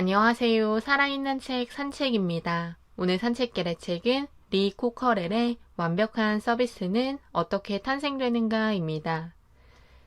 안녕하세요. 살아있는 책 산책입니다. 오늘 산책길의 책은 리 코커렐의 완벽한 서비스는 어떻게 탄생되는가입니다.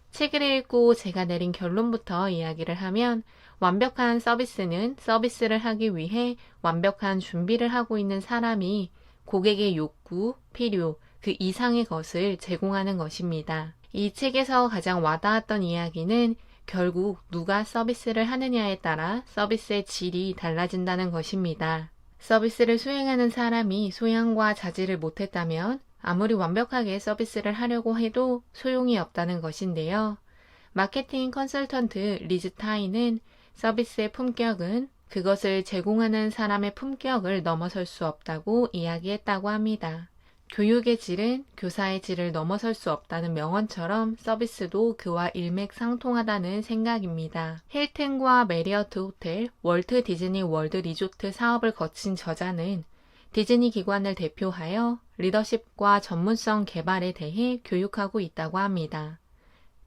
책을 읽고 제가 내린 결론부터 이야기를 하면 완벽한 서비스는 서비스를 하기 위해 완벽한 준비를 하고 있는 사람이 고객의 욕구, 필요, 그 이상의 것을 제공하는 것입니다. 이 책에서 가장 와닿았던 이야기는 결국 누가 서비스를 하느냐에 따라 서비스의 질이 달라진다는 것입니다. 서비스를 수행하는 사람이 소양과 자질을 못했다면 아무리 완벽하게 서비스를 하려고 해도 소용이 없다는 것인데요. 마케팅 컨설턴트 리즈 타이는 서비스의 품격은 그것을 제공하는 사람의 품격을 넘어설 수 없다고 이야기했다고 합니다. 교육의 질은 교사의 질을 넘어설 수 없다는 명언처럼 서비스도 그와 일맥상통하다는 생각입니다. 힐튼과 메리어트 호텔, 월트 디즈니 월드 리조트 사업을 거친 저자는 디즈니 기관을 대표하여 리더십과 전문성 개발에 대해 교육하고 있다고 합니다.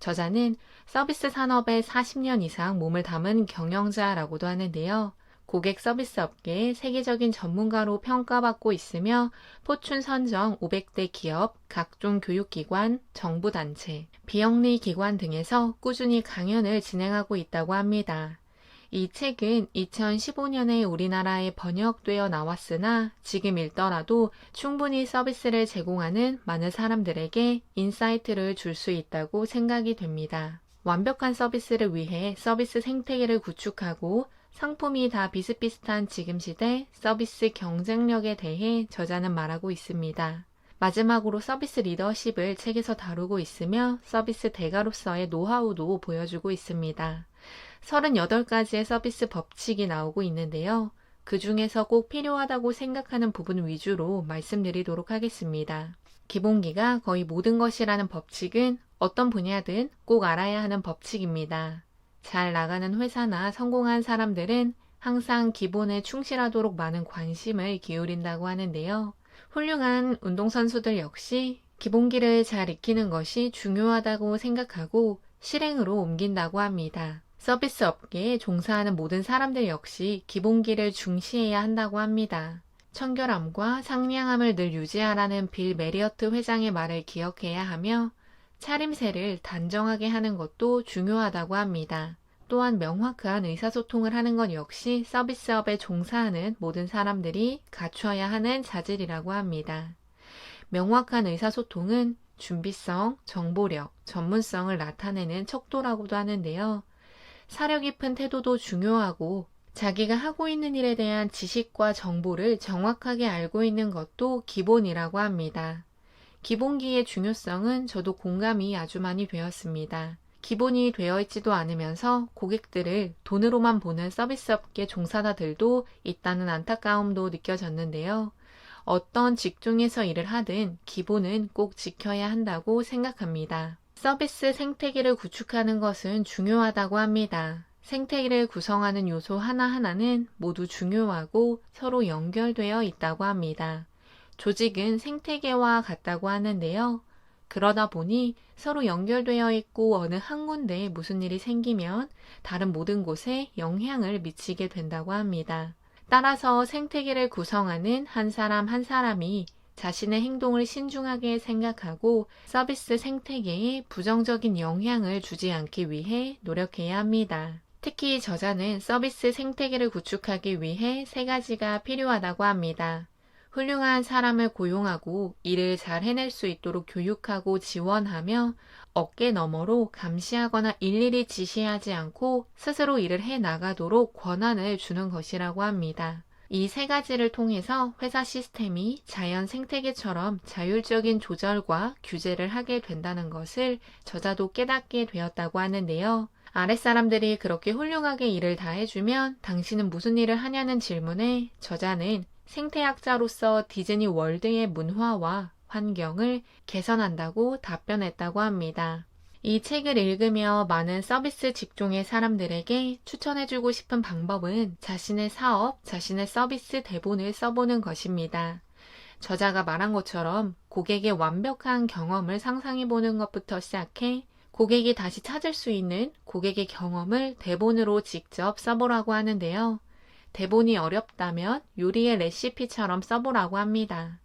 저자는 서비스 산업에 40년 이상 몸을 담은 경영자라고도 하는데요. 고객 서비스 업계의 세계적인 전문가로 평가받고 있으며 포춘 선정 500대 기업, 각종 교육기관, 정부단체, 비영리 기관 등에서 꾸준히 강연을 진행하고 있다고 합니다. 이 책은 2015년에 우리나라에 번역되어 나왔으나 지금 읽더라도 충분히 서비스를 제공하는 많은 사람들에게 인사이트를 줄 수 있다고 생각이 됩니다. 완벽한 서비스를 위해 서비스 생태계를 구축하고 상품이 다 비슷비슷한 지금 시대 서비스 경쟁력에 대해 저자는 말하고 있습니다. 마지막으로 서비스 리더십을 책에서 다루고 있으며 서비스 대가로서의 노하우도 보여주고 있습니다. 38가지의 서비스 법칙이 나오고 있는데요. 그 중에서 꼭 필요하다고 생각하는 부분 위주로 말씀드리도록 하겠습니다. 기본기가 거의 모든 것이라는 법칙은 어떤 분야든 꼭 알아야 하는 법칙입니다. 잘 나가는 회사나 성공한 사람들은 항상 기본에 충실하도록 많은 관심을 기울인다고 하는데요. 훌륭한 운동선수들 역시 기본기를 잘 익히는 것이 중요하다고 생각하고 실행으로 옮긴다고 합니다. 서비스 업계에 종사하는 모든 사람들 역시 기본기를 중시해야 한다고 합니다. 청결함과 상냥함을 늘 유지하라는 빌 메리어트 회장의 말을 기억해야 하며 차림새를 단정하게 하는 것도 중요하다고 합니다. 또한 명확한 의사소통을 하는 것 역시 서비스업에 종사하는 모든 사람들이 갖춰야 하는 자질이라고 합니다. 명확한 의사소통은 준비성, 정보력, 전문성을 나타내는 척도라고도 하는데요. 사려 깊은 태도도 중요하고 자기가 하고 있는 일에 대한 지식과 정보를 정확하게 알고 있는 것도 기본이라고 합니다. 기본기의 중요성은 저도 공감이 아주 많이 되었습니다. 기본이 되어 있지도 않으면서 고객들을 돈으로만 보는 서비스업계 종사자들도 있다는 안타까움도 느껴졌는데요. 어떤 직종에서 일을 하든 기본은 꼭 지켜야 한다고 생각합니다. 서비스 생태계를 구축하는 것은 중요하다고 합니다. 생태계를 구성하는 요소 하나하나는 모두 중요하고 서로 연결되어 있다고 합니다. 조직은 생태계와 같다고 하는데요. 그러다 보니 서로 연결되어 있고 어느 한 군데에 무슨 일이 생기면 다른 모든 곳에 영향을 미치게 된다고 합니다. 따라서 생태계를 구성하는 한 사람 한 사람이 자신의 행동을 신중하게 생각하고 서비스 생태계에 부정적인 영향을 주지 않기 위해 노력해야 합니다. 특히 저자는 서비스 생태계를 구축하기 위해 3가지가 필요하다고 합니다. 훌륭한 사람을 고용하고 일을 잘 해낼 수 있도록 교육하고 지원하며 어깨 너머로 감시하거나 일일이 지시하지 않고 스스로 일을 해나가도록 권한을 주는 것이라고 합니다. 이 3가지를 통해서 회사 시스템이 자연 생태계처럼 자율적인 조절과 규제를 하게 된다는 것을 저자도 깨닫게 되었다고 하는데요. 아랫사람들이 그렇게 훌륭하게 일을 다 해주면 당신은 무슨 일을 하냐는 질문에 저자는 생태학자로서 디즈니 월드의 문화와 환경을 개선한다고 답변했다고 합니다. 이 책을 읽으며 많은 서비스 직종의 사람들에게 추천해주고 싶은 방법은 자신의 사업, 자신의 서비스 대본을 써보는 것입니다. 저자가 말한 것처럼 고객의 완벽한 경험을 상상해보는 것부터 시작해 고객이 다시 찾을 수 있는 고객의 경험을 대본으로 직접 써보라고 하는데요. 대본이 어렵다면 요리의 레시피처럼 써보라고 합니다.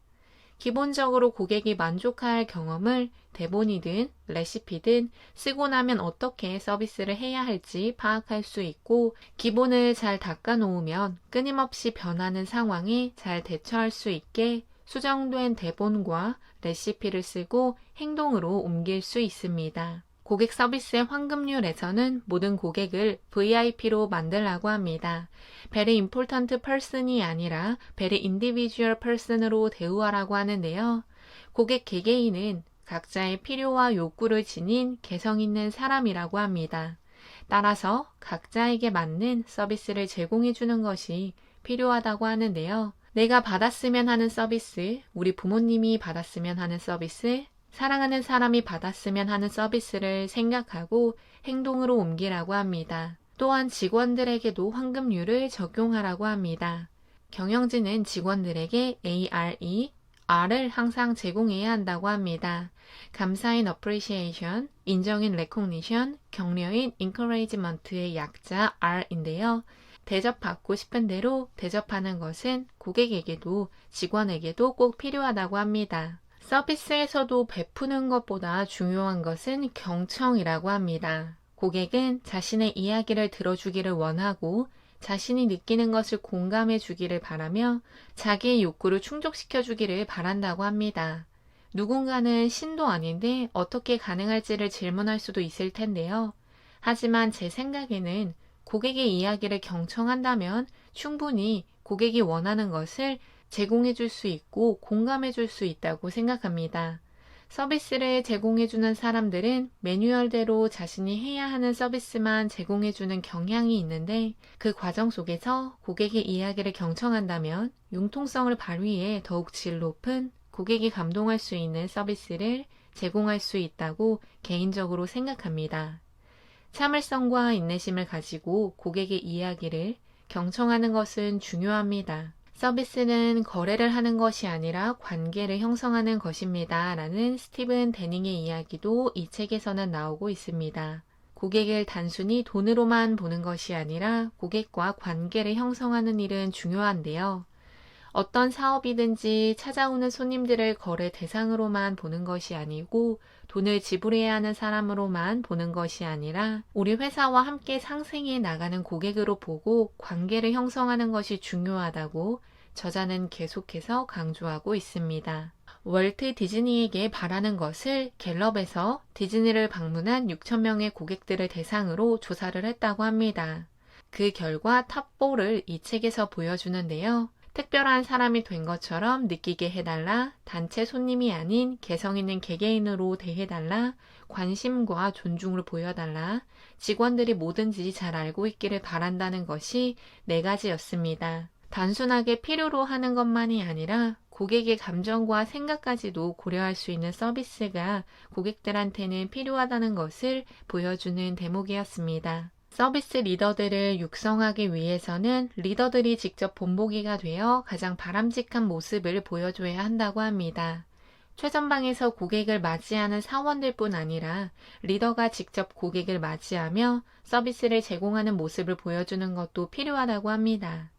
기본적으로 고객이 만족할 경험을 대본이든 레시피든 쓰고 나면 어떻게 서비스를 해야 할지 파악할 수 있고 기본을 잘 닦아 놓으면 끊임없이 변하는 상황에 잘 대처할 수 있게 수정된 대본과 레시피를 쓰고 행동으로 옮길 수 있습니다. 고객 서비스의 황금률에서는 모든 고객을 VIP로 만들라고 합니다. Very important person이 아니라 Very individual person으로 대우하라고 하는데요. 고객 개개인은 각자의 필요와 욕구를 지닌 개성 있는 사람이라고 합니다. 따라서 각자에게 맞는 서비스를 제공해 주는 것이 필요하다고 하는데요. 내가 받았으면 하는 서비스, 우리 부모님이 받았으면 하는 서비스, 사랑하는 사람이 받았으면 하는 서비스를 생각하고 행동으로 옮기라고 합니다. 또한 직원들에게도 황금률을 적용하라고 합니다. 경영진은 직원들에게 ARE, R을 항상 제공해야 한다고 합니다. 감사인 appreciation, 인정인 recognition, 격려인 encouragement의 약자 R인데요. 대접받고 싶은 대로 대접하는 것은 고객에게도 직원에게도 꼭 필요하다고 합니다. 서비스에서도 베푸는 것보다 중요한 것은 경청이라고 합니다. 고객은 자신의 이야기를 들어주기를 원하고 자신이 느끼는 것을 공감해 주기를 바라며 자기의 욕구를 충족시켜 주기를 바란다고 합니다. 누군가는 신도 아닌데 어떻게 가능할지를 질문할 수도 있을 텐데요. 하지만 제 생각에는 고객의 이야기를 경청한다면 충분히 고객이 원하는 것을 제공해 줄 수 있고 공감해 줄 수 있다고 생각합니다. 서비스를 제공해 주는 사람들은 매뉴얼대로 자신이 해야 하는 서비스만 제공해 주는 경향이 있는데 그 과정 속에서 고객의 이야기를 경청한다면 융통성을 발휘해 더욱 질 높은 고객이 감동할 수 있는 서비스를 제공할 수 있다고 개인적으로 생각합니다. 참을성과 인내심을 가지고 고객의 이야기를 경청하는 것은 중요합니다. 서비스는 거래를 하는 것이 아니라 관계를 형성하는 것입니다. 라는 스티븐 데닝의 이야기도 이 책에서는 나오고 있습니다. 고객을 단순히 돈으로만 보는 것이 아니라 고객과 관계를 형성하는 일은 중요한데요. 어떤 사업이든지 찾아오는 손님들을 거래 대상으로만 보는 것이 아니고 돈을 지불해야 하는 사람으로만 보는 것이 아니라 우리 회사와 함께 상생해 나가는 고객으로 보고 관계를 형성하는 것이 중요하다고 저자는 계속해서 강조하고 있습니다. 월트 디즈니에게 바라는 것을 갤럽에서 디즈니를 방문한 6,000명의 고객들을 대상으로 조사를 했다고 합니다. 그 결과 탑4를 이 책에서 보여주는데요. 특별한 사람이 된 것처럼 느끼게 해달라, 단체 손님이 아닌 개성 있는 개개인으로 대해달라, 관심과 존중을 보여달라, 직원들이 뭐든지 잘 알고 있기를 바란다는 것이 4가지였습니다. 단순하게 필요로 하는 것만이 아니라 고객의 감정과 생각까지도 고려할 수 있는 서비스가 고객들한테는 필요하다는 것을 보여주는 대목이었습니다. 서비스 리더들을 육성하기 위해서는 리더들이 직접 본보기가 되어 가장 바람직한 모습을 보여줘야 한다고 합니다. 최전방에서 고객을 맞이하는 사원들뿐 아니라 리더가 직접 고객을 맞이하며 서비스를 제공하는 모습을 보여주는 것도 필요하다고 합니다.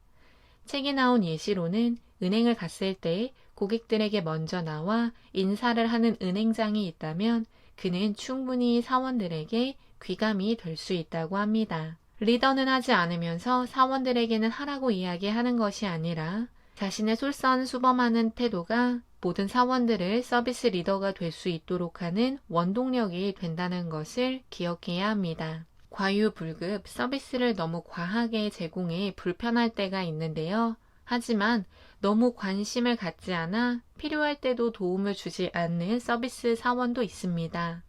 책에 나온 예시로는 은행을 갔을 때 고객들에게 먼저 나와 인사를 하는 은행장이 있다면 그는 충분히 사원들에게 귀감이 될 수 있다고 합니다. 리더는 하지 않으면서 사원들에게는 하라고 이야기하는 것이 아니라 자신의 솔선수범하는 태도가 모든 사원들을 서비스 리더가 될 수 있도록 하는 원동력이 된다는 것을 기억해야 합니다. 과유불급 서비스를 너무 과하게 제공해 불편할 때가 있는데요. 하지만 너무 관심을 갖지 않아 필요할 때도 도움을 주지 않는 서비스 사원도 있습니다.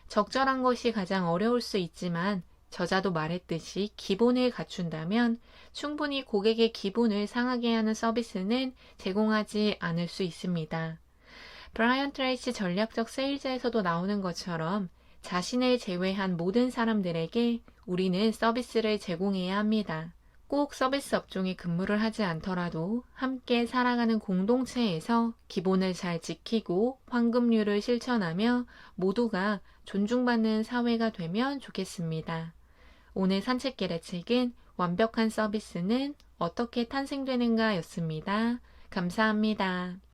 적절한 것이 가장 어려울 수 있지만 저자도 말했듯이 기본을 갖춘다면 충분히 고객의 기분을 상하게 하는 서비스는 제공하지 않을 수 있습니다. 브라이언 트레이시 전략적 세일즈에서도 나오는 것처럼 자신을 제외한 모든 사람들에게 우리는 서비스를 제공해야 합니다. 꼭 서비스 업종에 근무를 하지 않더라도 함께 살아가는 공동체에서 기본을 잘 지키고 황금률을 실천하며 모두가 존중받는 사회가 되면 좋겠습니다. 오늘 산책길의 책은 완벽한 서비스는 어떻게 탄생되는가 였습니다. 감사합니다.